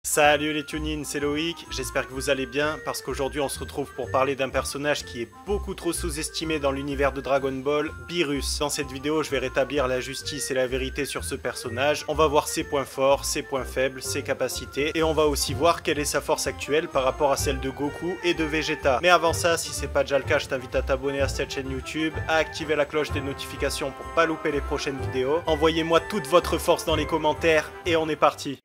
Salut les tunines, c'est Loïc, j'espère que vous allez bien parce qu'aujourd'hui on se retrouve pour parler d'un personnage qui est beaucoup trop sous-estimé dans l'univers de Dragon Ball, Beerus. Dans cette vidéo je vais rétablir la justice et la vérité sur ce personnage, on va voir ses points forts, ses points faibles, ses capacités et on va aussi voir quelle est sa force actuelle par rapport à celle de Goku et de Vegeta. Mais avant ça, si c'est pas déjà le cas, je t'invite à t'abonner à cette chaîne YouTube, à activer la cloche des notifications pour pas louper les prochaines vidéos. Envoyez-moi toute votre force dans les commentaires et on est parti.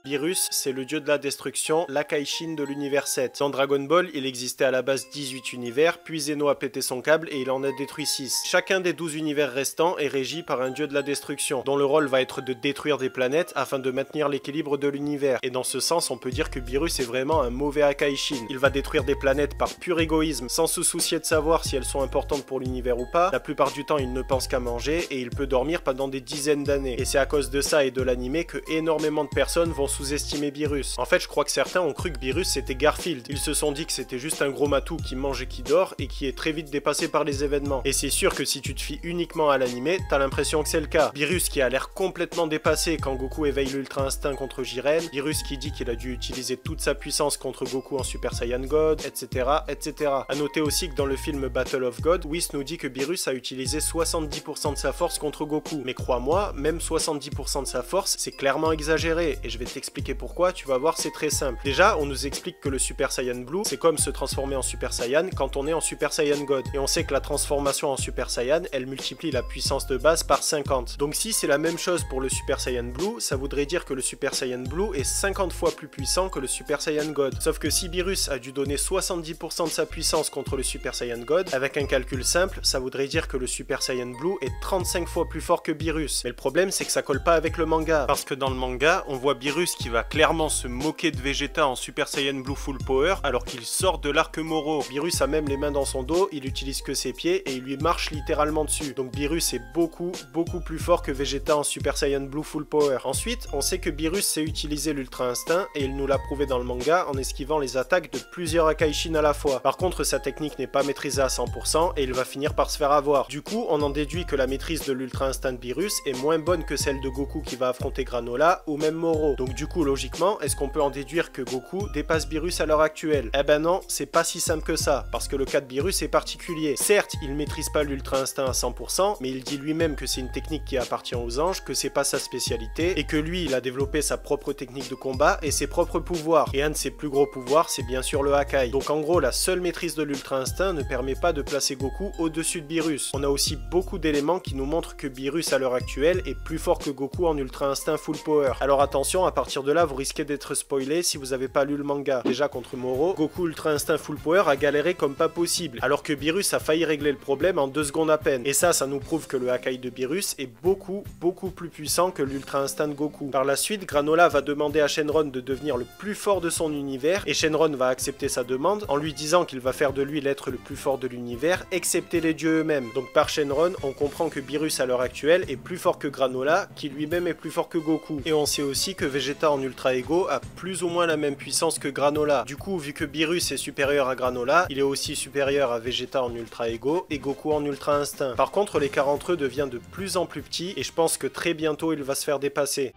Beerus, c'est le dieu de la destruction, l'Akaishin de l'univers 7. Dans Dragon Ball, il existait à la base 18 univers, puis Zeno a pété son câble et il en a détruit 6. Chacun des 12 univers restants est régi par un dieu de la destruction, dont le rôle va être de détruire des planètes afin de maintenir l'équilibre de l'univers. Et dans ce sens, on peut dire que Beerus est vraiment un mauvais Akaishin. Il va détruire des planètes par pur égoïsme, sans se soucier de savoir si elles sont importantes pour l'univers ou pas. La plupart du temps, il ne pense qu'à manger et il peut dormir pendant des dizaines d'années. Et c'est à cause de ça et de l'animé que énormément de personnes vont sous-estimer Beerus. En fait, je crois que certains ont cru que Beerus c'était Garfield. Ils se sont dit que c'était juste un gros matou qui mange et qui dort et qui est très vite dépassé par les événements. Et c'est sûr que si tu te fies uniquement à l'animé, t'as l'impression que c'est le cas. Beerus qui a l'air complètement dépassé quand Goku éveille l'Ultra Instinct contre Jiren, Beerus qui dit qu'il a dû utiliser toute sa puissance contre Goku en Super Saiyan God, etc. etc. A noter aussi que dans le film Battle of God, Whis nous dit que Beerus a utilisé 70% de sa force contre Goku. Mais crois-moi, même 70% de sa force, c'est clairement exagéré, et je vais t'expliquer pourquoi, tu vas voir, c'est très simple. Déjà, on nous explique que le Super Saiyan Blue, c'est comme se transformer en Super Saiyan quand on est en Super Saiyan God. Et on sait que la transformation en Super Saiyan, elle multiplie la puissance de base par 50. Donc si c'est la même chose pour le Super Saiyan Blue, ça voudrait dire que le Super Saiyan Blue est 50 fois plus puissant que le Super Saiyan God. Sauf que si Beerus a dû donner 70% de sa puissance contre le Super Saiyan God, avec un calcul simple, ça voudrait dire que le Super Saiyan Blue est 35 fois plus fort que Beerus. Mais le problème, c'est que ça colle pas avec le manga. Parce que dans le manga, on voit Beerus qui va clairement se moquer de Vegeta en Super Saiyan Blue Full Power alors qu'il sort de l'arc Moro. Beerus a même les mains dans son dos, il utilise que ses pieds et il lui marche littéralement dessus. Donc Beerus est beaucoup plus fort que Vegeta en Super Saiyan Blue Full Power. Ensuite, on sait que Beerus sait utiliser l'Ultra Instinct et il nous l'a prouvé dans le manga en esquivant les attaques de plusieurs Akaishin à la fois. Par contre, sa technique n'est pas maîtrisée à 100% et il va finir par se faire avoir. Du coup, on en déduit que la maîtrise de l'Ultra Instinct de Beerus est moins bonne que celle de Goku qui va affronter Granola ou même Moro. Donc du coup, logiquement, est-ce qu'on peut en déduire que Goku dépasse Beerus à l'heure actuelle? Eh ben non, c'est pas si simple que ça, parce que le cas de Beerus est particulier. Certes, il maîtrise pas l'Ultra Instinct à 100%, mais il dit lui-même que c'est une technique qui appartient aux anges, que c'est pas sa spécialité, et que lui, il a développé sa propre technique de combat et ses propres pouvoirs. Et un de ses plus gros pouvoirs, c'est bien sûr le Hakai. Donc en gros, la seule maîtrise de l'Ultra Instinct ne permet pas de placer Goku au-dessus de Beerus. On a aussi beaucoup d'éléments qui nous montrent que Beerus à l'heure actuelle est plus fort que Goku en Ultra Instinct Full Power. Alors attention, à partir de là, vous risquez d'être spoilé si vous avez pas lu le manga. Déjà contre Moro, Goku Ultra Instinct Full Power a galéré comme pas possible, alors que Beerus a failli régler le problème en 2 secondes à peine. Et ça nous prouve que le Hakai de Beerus est beaucoup plus puissant que l'Ultra Instinct de Goku. Par la suite, Granola va demander à Shenron de devenir le plus fort de son univers, et Shenron va accepter sa demande en lui disant qu'il va faire de lui l'être le plus fort de l'univers, excepté les dieux eux-mêmes. Donc par Shenron, on comprend que Beerus à l'heure actuelle est plus fort que Granola, qui lui-même est plus fort que Goku. Et on sait aussi que Vegeta en Ultra Ego a plus ou moins la même puissance que Granola. Du coup, vu que Beerus est supérieur à Granola, il est aussi supérieur à Vegeta en Ultra Ego et Goku en Ultra Instinct. Par contre, l'écart entre eux devient de plus en plus petit et je pense que très bientôt il va se faire dépasser.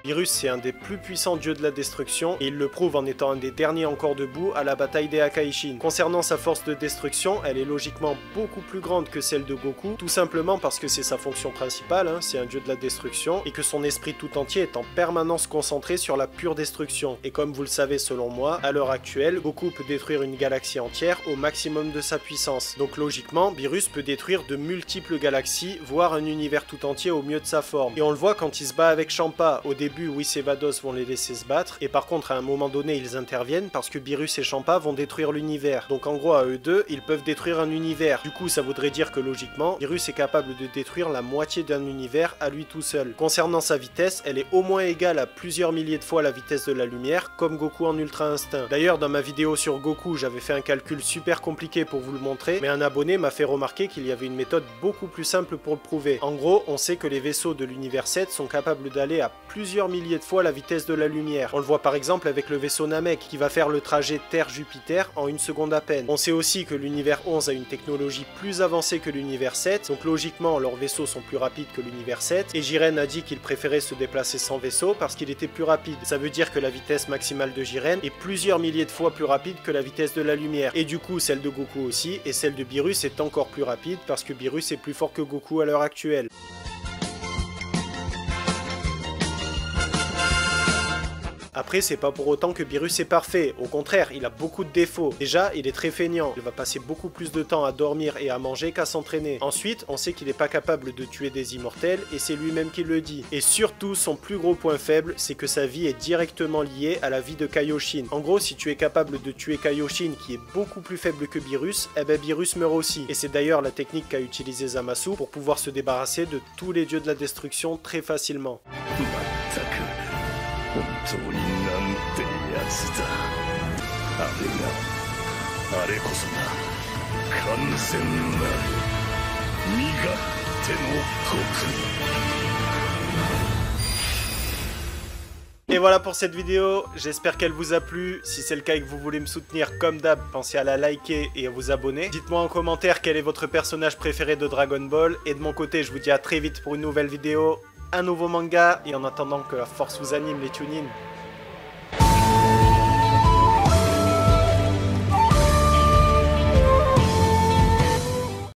Beerus, c'est un des plus puissants dieux de la destruction et il le prouve en étant un des derniers encore debout à la bataille des Akaishin. Concernant sa force de destruction, elle est logiquement beaucoup plus grande que celle de Goku, tout simplement parce que c'est sa fonction principale, c'est un dieu de la destruction, et que son esprit tout entier est en permanence concentré sur la pure destruction. Et comme vous le savez selon moi, à l'heure actuelle, Goku peut détruire une galaxie entière au maximum de sa puissance. Donc logiquement, Beerus peut détruire de multiples galaxies, voire un univers tout entier au mieux de sa forme. Et on le voit quand il se bat avec Champa. Au début, début, Whis et Vados vont les laisser se battre, et par contre à un moment donné ils interviennent parce que Beerus et Champa vont détruire l'univers. Donc en gros à eux deux, ils peuvent détruire un univers. Du coup ça voudrait dire que logiquement, Beerus est capable de détruire la moitié d'un univers à lui tout seul. Concernant sa vitesse, elle est au moins égale à plusieurs milliers de fois la vitesse de la lumière, comme Goku en Ultra Instinct. D'ailleurs dans ma vidéo sur Goku, j'avais fait un calcul super compliqué pour vous le montrer, mais un abonné m'a fait remarquer qu'il y avait une méthode beaucoup plus simple pour le prouver. En gros, on sait que les vaisseaux de l'univers 7 sont capables d'aller à plusieurs milliers de fois la vitesse de la lumière. On le voit par exemple avec le vaisseau Namek, qui va faire le trajet Terre-Jupiter en une seconde à peine. On sait aussi que l'univers 11 a une technologie plus avancée que l'univers 7, donc logiquement leurs vaisseaux sont plus rapides que l'univers 7, et Jiren a dit qu'il préférait se déplacer sans vaisseau parce qu'il était plus rapide. Ça veut dire que la vitesse maximale de Jiren est plusieurs milliers de fois plus rapide que la vitesse de la lumière, et du coup celle de Goku aussi, et celle de Beerus est encore plus rapide parce que Beerus est plus fort que Goku à l'heure actuelle. Après, c'est pas pour autant que Beerus est parfait, au contraire, il a beaucoup de défauts. Déjà, il est très feignant, il va passer beaucoup plus de temps à dormir et à manger qu'à s'entraîner. Ensuite, on sait qu'il est pas capable de tuer des immortels, et c'est lui-même qui le dit. Et surtout, son plus gros point faible, c'est que sa vie est directement liée à la vie de Kaioshin. En gros, si tu es capable de tuer Kaioshin, qui est beaucoup plus faible que Beerus, eh ben Beerus meurt aussi. Et c'est d'ailleurs la technique qu'a utilisé Zamasu pour pouvoir se débarrasser de tous les dieux de la destruction très facilement. 本当になんてやつだ。あれこそが完全なる身勝手の極意。Et voilà pour cette vidéo, j'espère qu'elle vous a plu. Si c'est le cas et que vous voulez me soutenir comme d'hab, pensez à la liker et à vous abonner. Dites-moi en commentaire quel est votre personnage préféré de Dragon Ball. Et de mon côté, je vous dis à très vite pour une nouvelle vidéo, un nouveau manga. Et en attendant que la force vous anime les tune-in,